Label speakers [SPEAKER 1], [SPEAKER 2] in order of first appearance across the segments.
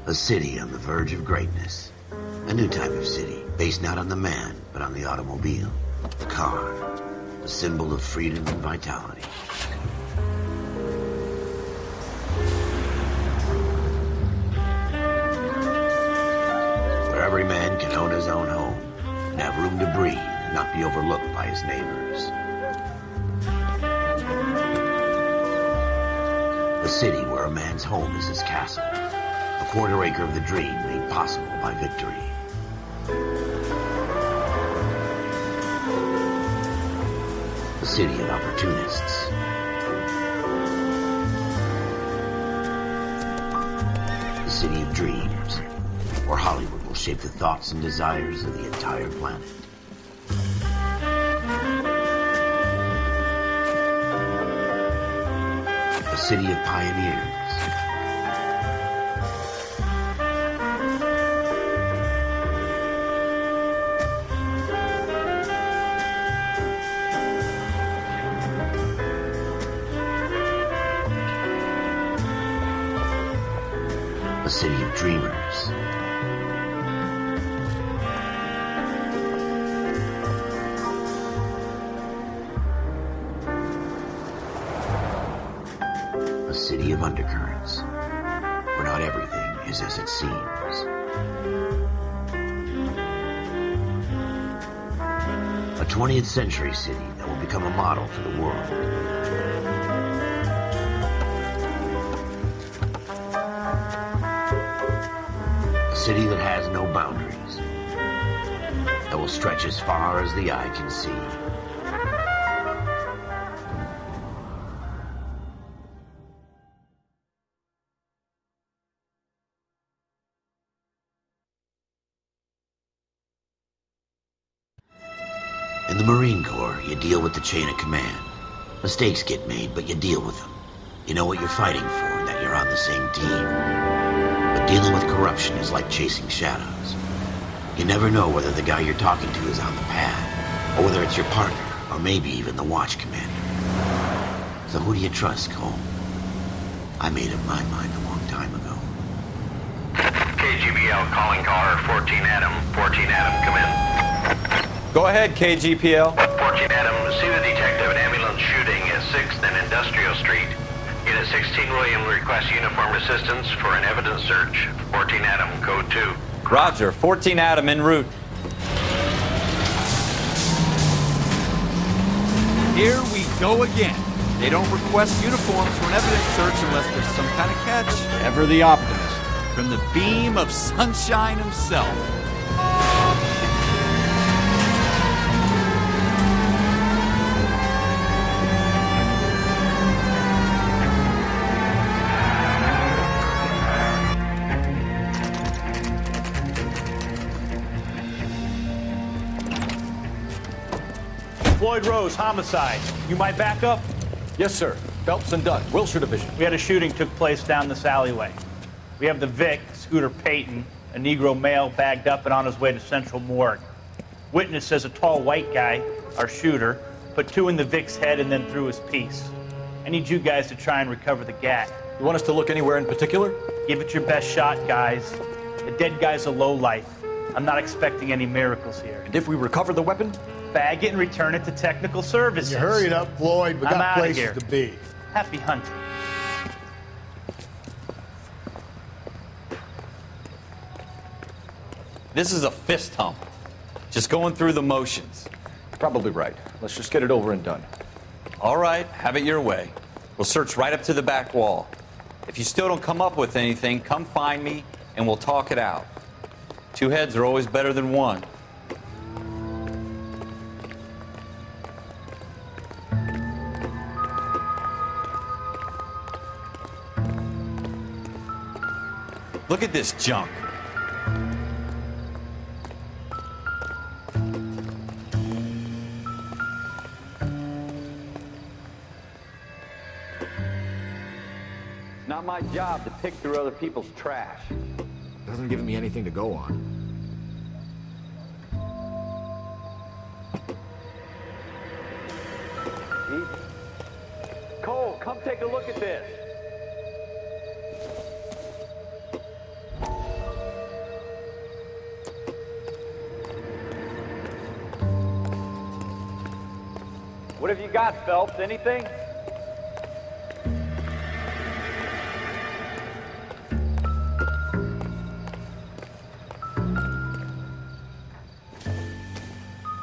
[SPEAKER 1] A city on the verge of greatness. A new type of city, based not on the man, but on the automobile. The car. A symbol of freedom and vitality. Where every man can own his own home, and have room to breathe, and not be overlooked by his neighbors. A city where a man's home is his castle. A quarter acre of the dream made possible by victory. A city of opportunists. A city of dreams, where Hollywood will shape the thoughts and desires of the entire planet. A city of pioneers. A city of dreamers. A city of undercurrents, where not everything is as it seems. A 20th century city that will become a model for the world. A city that has no boundaries, that will stretch as far as the eye can see. In the Marine Corps, you deal with the chain of command. Mistakes get made, but you deal with them. You know what you're fighting for, and that you're on the same team. But dealing with corruption is like chasing shadows. You never know whether the guy you're talking to is on the pad, or whether it's your partner, or maybe even the watch commander. So who do you trust, Cole? I made up my mind a long time ago.
[SPEAKER 2] KGBL calling caller 14 Adam. 14 Adam, come in.
[SPEAKER 3] Go ahead, KGPL.
[SPEAKER 2] 14 Adam, see the detective, an ambulance shooting at 6th and Industrial Street. Unit 16 William requests uniformed assistance for an evidence search. 14 Adam, code 2.
[SPEAKER 3] Roger, 14 Adam en route.
[SPEAKER 4] Here we go again. They don't request uniforms for an evidence search unless there's some kind of catch. Ever the optimist. From the beam of sunshine himself.
[SPEAKER 5] Floyd Rose, homicide. You might back up?
[SPEAKER 6] Yes, sir. Phelps and Dunn, Wilshire Division.
[SPEAKER 5] We had a shooting took place down this alleyway. We have the Vic, Scooter Payton, a Negro male bagged up and on his way to Central Morgue. Witness says a tall white guy, our shooter, put 2 in the Vic's head and then threw his piece. I need you guys to try and recover the gat.
[SPEAKER 6] You want us to look anywhere in particular?
[SPEAKER 5] Give it your best shot, guys. The dead guy's a lowlife. I'm not expecting any miracles here.
[SPEAKER 6] And if we recover the weapon?
[SPEAKER 5] Bag it and return it to technical services.
[SPEAKER 7] You hurry it up, Floyd. We got places to be.
[SPEAKER 5] Happy hunting.
[SPEAKER 3] This is a fist hump. Just going through the motions.
[SPEAKER 6] Probably right. Let's just get it over and done.
[SPEAKER 3] All right, have it your way. We'll search right up to the back wall. If you still don't come up with anything, come find me and we'll talk it out. 2 heads are always better than 1. Look at this junk. It's not my job to pick through other people's trash.
[SPEAKER 7] Doesn't give me anything to go on.
[SPEAKER 3] Cole, come take a look at this. What have you got, Phelps? Anything?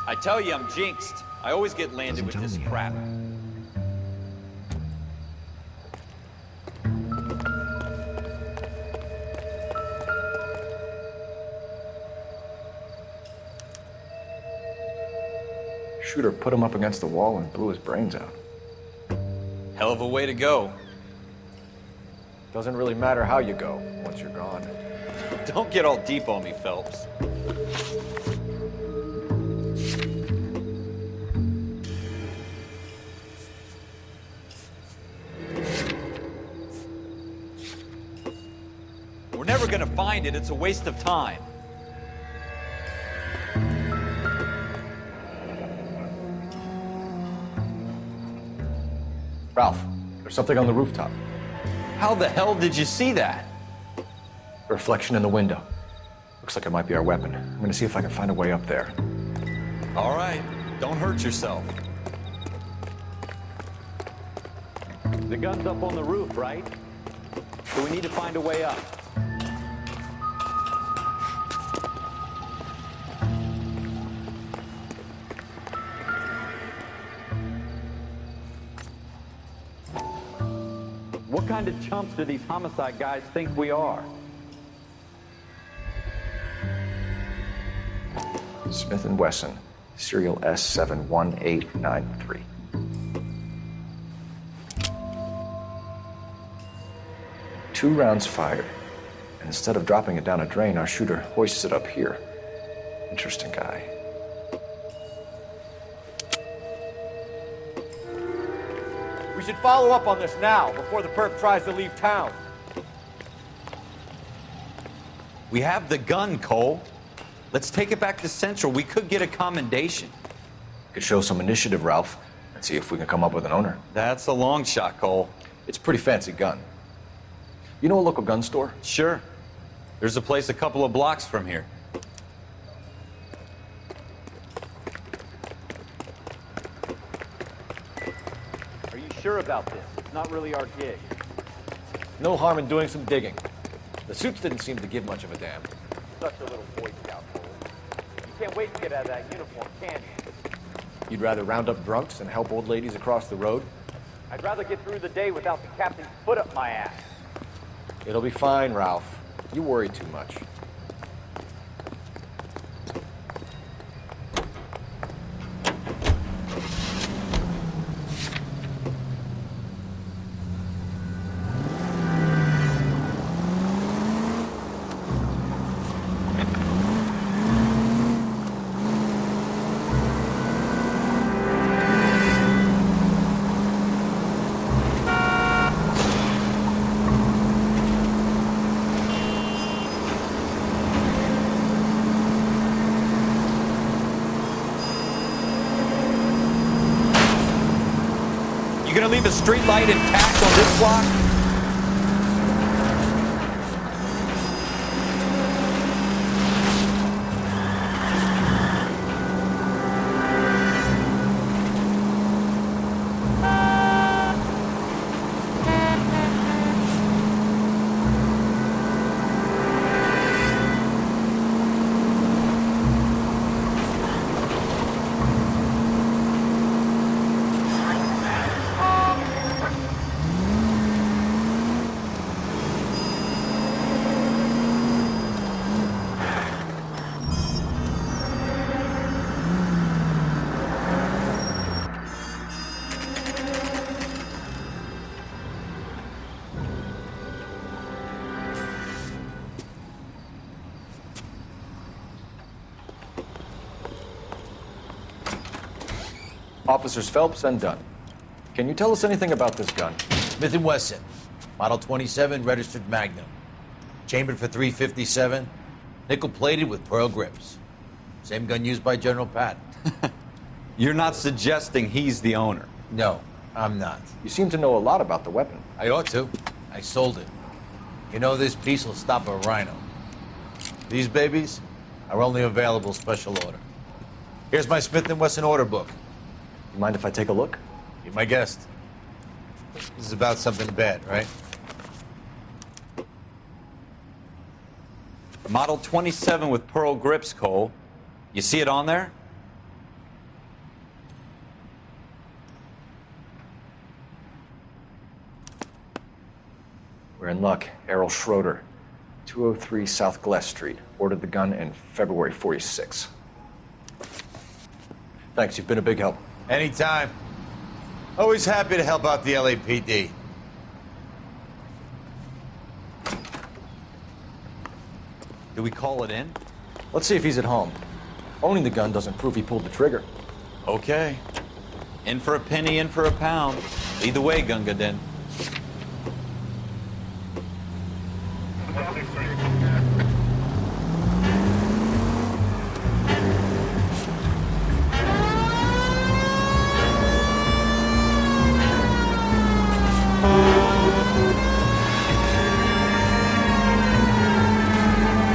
[SPEAKER 3] I tell you, I'm jinxed. I always get landed with this crap.
[SPEAKER 6] Shooter put him up against the wall and blew his brains out.
[SPEAKER 3] Hell of a way to go.
[SPEAKER 6] Doesn't really matter how you go once you're gone.
[SPEAKER 3] Don't get all deep on me, Phelps. We're never gonna find it. It's a waste of time.
[SPEAKER 6] Ralph, there's something on the rooftop.
[SPEAKER 3] How the hell did you see that?
[SPEAKER 6] A reflection in the window. Looks like it might be our weapon. I'm gonna see if I can find a way up there.
[SPEAKER 3] All right, don't hurt yourself. The gun's up on the roof, right? So we need to find a way up. What kind of chumps do these homicide guys think we are?
[SPEAKER 6] Smith & Wesson, serial S71893. Two rounds fired, and instead of dropping it down a drain, our shooter hoists it up here. Interesting guy.
[SPEAKER 4] We should follow up on this now, before the perp tries to leave town.
[SPEAKER 3] We have the gun, Cole. Let's take it back to Central. We could get a commendation.
[SPEAKER 6] Could show some initiative, Ralph, and see if we can come up with an owner.
[SPEAKER 3] That's a long shot, Cole.
[SPEAKER 6] It's a pretty fancy gun. You know a local gun store?
[SPEAKER 3] Sure. There's a place a couple of blocks from here. Are you sure about this? It's not really our gig.
[SPEAKER 6] No harm in doing some digging. The suits didn't seem to give much of a damn.
[SPEAKER 3] Such a little Boy Scout, Cole. You can't wait to get out of that uniform, can you?
[SPEAKER 6] You'd rather round up drunks and help old ladies across the road?
[SPEAKER 3] I'd rather get through the day without the captain's foot up my ass.
[SPEAKER 6] It'll be fine, Ralph. You worry too much.
[SPEAKER 3] You gonna leave a street light intact on this block?
[SPEAKER 6] Officers Phelps and Dunn. Can you tell us anything about this gun?
[SPEAKER 1] Smith & Wesson, Model 27, registered Magnum. Chambered for .357, nickel-plated with pearl grips. Same gun used by General Patton.
[SPEAKER 3] You're not suggesting he's the owner?
[SPEAKER 1] No, I'm not.
[SPEAKER 6] You seem to know a lot about the weapon.
[SPEAKER 1] I ought to. I sold it. You know, this piece will stop a rhino. These babies are only available special order. Here's my Smith & Wesson order book.
[SPEAKER 6] You mind if I take a look?
[SPEAKER 8] Be my guest. This is about something bad, right?
[SPEAKER 3] Model 27 with pearl grips, Cole. You see it on there?
[SPEAKER 6] We're in luck. Errol Schroeder, 203 South Glass Street. Ordered the gun in February 46. Thanks, you've been a big help.
[SPEAKER 8] Anytime. Always happy to help out the LAPD.
[SPEAKER 3] Do we call it in?
[SPEAKER 6] Let's see if he's at home. Owning the gun doesn't prove he pulled the trigger.
[SPEAKER 3] Okay. In for a penny, in for a pound. Either way, Gunga Din.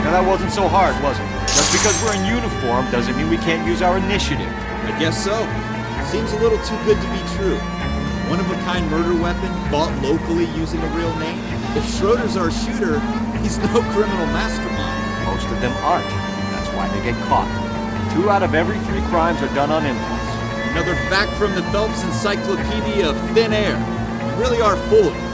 [SPEAKER 4] Now that wasn't so hard, was it? Just because we're in uniform doesn't mean we can't use our initiative.
[SPEAKER 9] I guess so. Seems a little too good to be true. One-of-a-kind murder weapon bought locally using a real name. If Schroeder's our shooter, he's no criminal mastermind.
[SPEAKER 4] Most of them aren't. That's why they get caught. 2 out of every 3 crimes are done on impulse.
[SPEAKER 9] Another fact from the Phelps Encyclopedia of Thin Air. We really are full of it.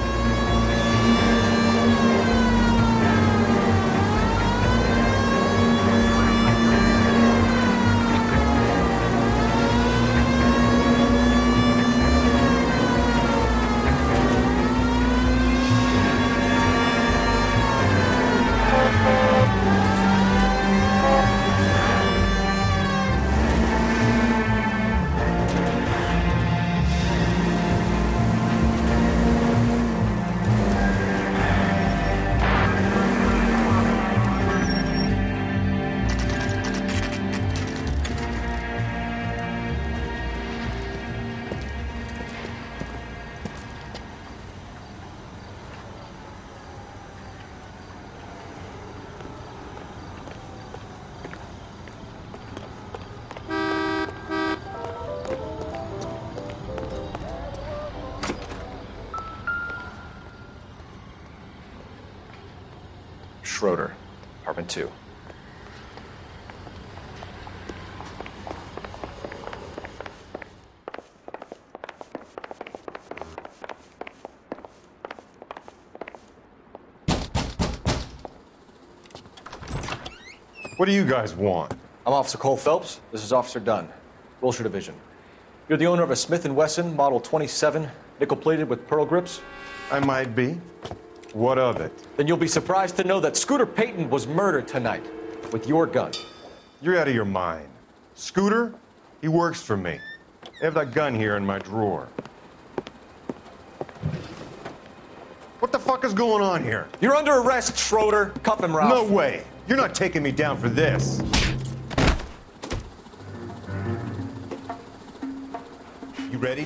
[SPEAKER 6] Schroeder, apartment 2.
[SPEAKER 10] What do you guys want?
[SPEAKER 6] I'm Officer Cole Phelps. This is Officer Dunn, Wilshire Division. You're the owner of a Smith & Wesson Model 27, nickel-plated with pearl grips?
[SPEAKER 10] I might be. What of it?
[SPEAKER 6] Then you'll be surprised to know that Scooter Payton was murdered tonight with your gun.
[SPEAKER 10] You're out of your mind. Scooter? He works for me. I have that gun here in my drawer. What the fuck is going on here?
[SPEAKER 6] You're under arrest, Schroeder. Cuff him, Ralph.
[SPEAKER 10] No way. You're not taking me down for this. You ready?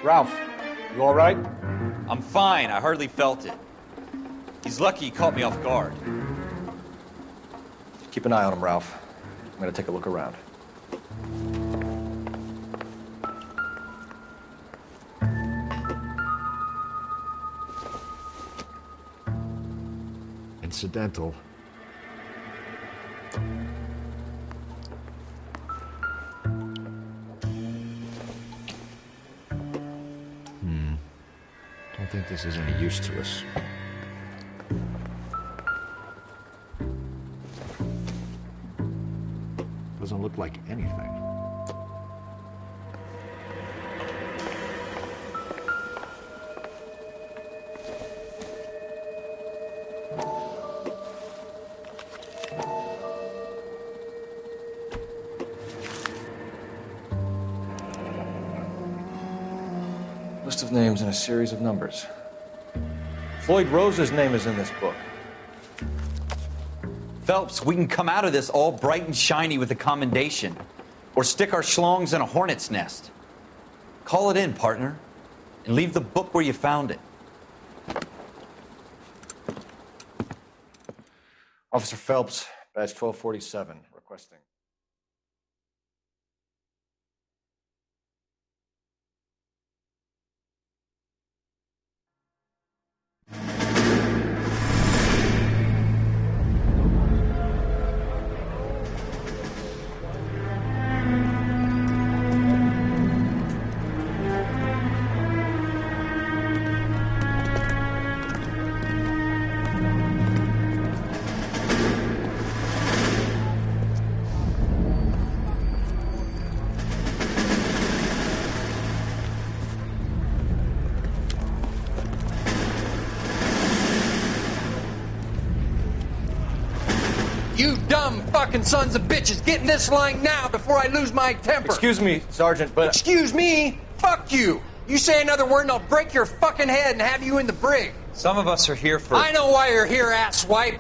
[SPEAKER 6] Ralph, you all right?
[SPEAKER 3] I'm fine. I hardly felt it. He's lucky he caught me off guard.
[SPEAKER 6] Keep an eye on him, Ralph. I'm gonna take a look around.
[SPEAKER 7] Incidental. Don't think this is any use to us. Doesn't look like anything.
[SPEAKER 6] List of names and a series of numbers. Floyd Rose's name is in this book.
[SPEAKER 3] Phelps, we can come out of this all bright and shiny with a commendation. Or stick our schlongs in a hornet's nest. Call it in, partner. And leave the book where you found it.
[SPEAKER 6] Officer Phelps, badge 1247, requesting.
[SPEAKER 11] You dumb fucking sons of bitches, get in this line now before I lose my temper.
[SPEAKER 6] Excuse me, Sergeant, but...
[SPEAKER 11] Excuse me? Fuck you. You say another word and I'll break your fucking head and have you in the brig.
[SPEAKER 3] Some of us are here for...
[SPEAKER 11] I know why you're here, asswipe.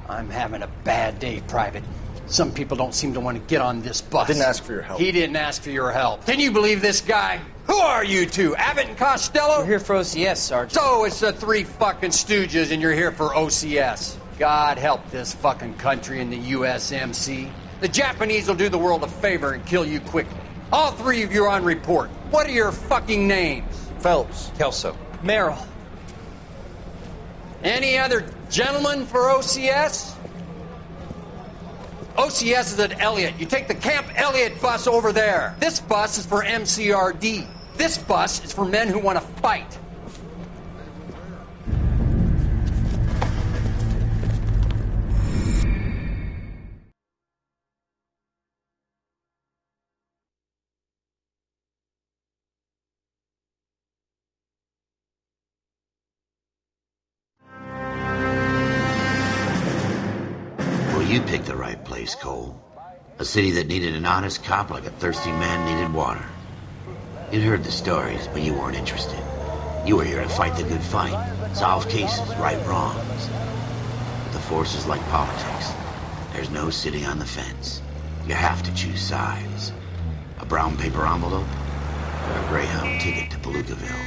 [SPEAKER 11] I'm having a bad day, Private. Some people don't seem to want to get on this bus.
[SPEAKER 6] I didn't ask for your help.
[SPEAKER 11] He didn't ask for your help. Can you believe this guy? Who are you two? Abbott and Costello?
[SPEAKER 12] We're here for OCS, Sergeant.
[SPEAKER 11] So it's the three fucking stooges and you're here for OCS. God help this fucking country and the USMC. The Japanese will do the world a favor and kill you quickly. All three of you are on report. What are your fucking names?
[SPEAKER 6] Phelps.
[SPEAKER 3] Kelso.
[SPEAKER 12] Merrill.
[SPEAKER 11] Any other gentlemen for OCS? OCS is at Elliott. You take the Camp Elliott bus over there. This bus is for MCRD. This bus is for men who want to fight.
[SPEAKER 1] You picked the right place, Cole. A city that needed an honest cop like a thirsty man needed water. You'd heard the stories, but you weren't interested. You were here to fight the good fight, solve cases, right wrongs. But the force is like politics. There's no sitting on the fence. You have to choose sides. A brown paper envelope or a Greyhound ticket to Palookaville.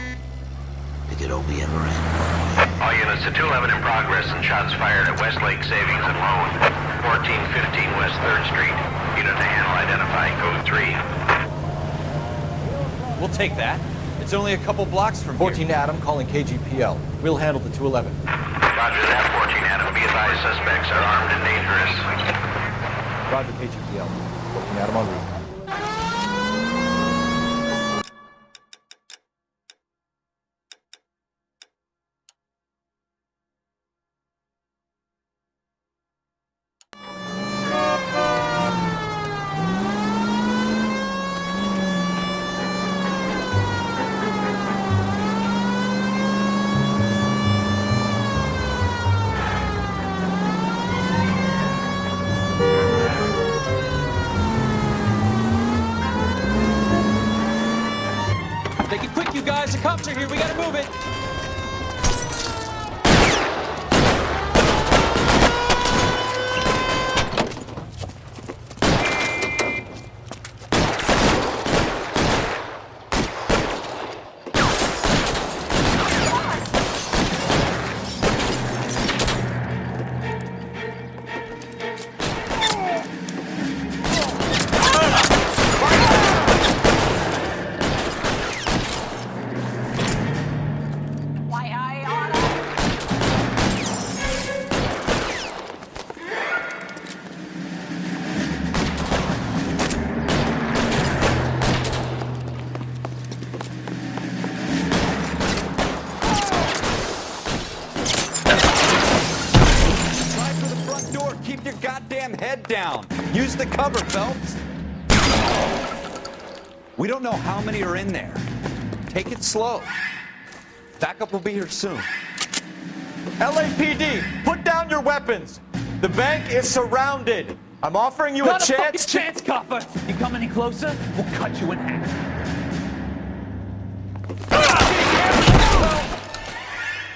[SPEAKER 1] It could only ever end.
[SPEAKER 2] All units to 211 in progress and shots fired at Westlake Savings and Loan. 1415 West 3rd Street. Unit to handle identifying code 3.
[SPEAKER 3] We'll take that. It's only a couple blocks from
[SPEAKER 6] 14
[SPEAKER 3] here.
[SPEAKER 6] Adam calling KGPL. We'll handle the 211.
[SPEAKER 2] Roger that, 14 Adam. Be advised, suspects are armed and dangerous.
[SPEAKER 6] Roger, KGPL. 14 Adam on route.
[SPEAKER 12] Make it quick, you guys. The cops are here. We gotta move it.
[SPEAKER 3] Head down. Use the cover, Phelps. We don't know how many are in there. Take it slow. Backup will be here soon.
[SPEAKER 8] LAPD, put down your weapons. The bank is surrounded. I'm offering you
[SPEAKER 5] Not
[SPEAKER 8] a chance.
[SPEAKER 5] chance, copper. You come any closer, we'll cut you in half.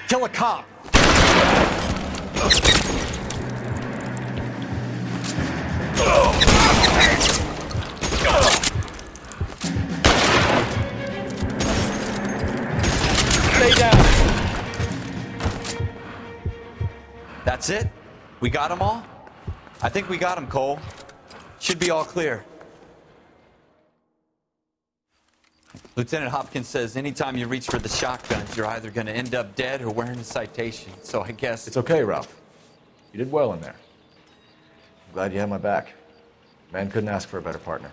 [SPEAKER 8] Kill a cop.
[SPEAKER 3] That's it? We got them all? I think we got them, Cole. Should be all clear. Lieutenant Hopkins says anytime you reach for the shotguns, you're either going to end up dead or wearing a citation. So I guess...
[SPEAKER 6] It's okay, Ralph. You did well in there. I'm glad you had my back. Man couldn't ask for a better partner.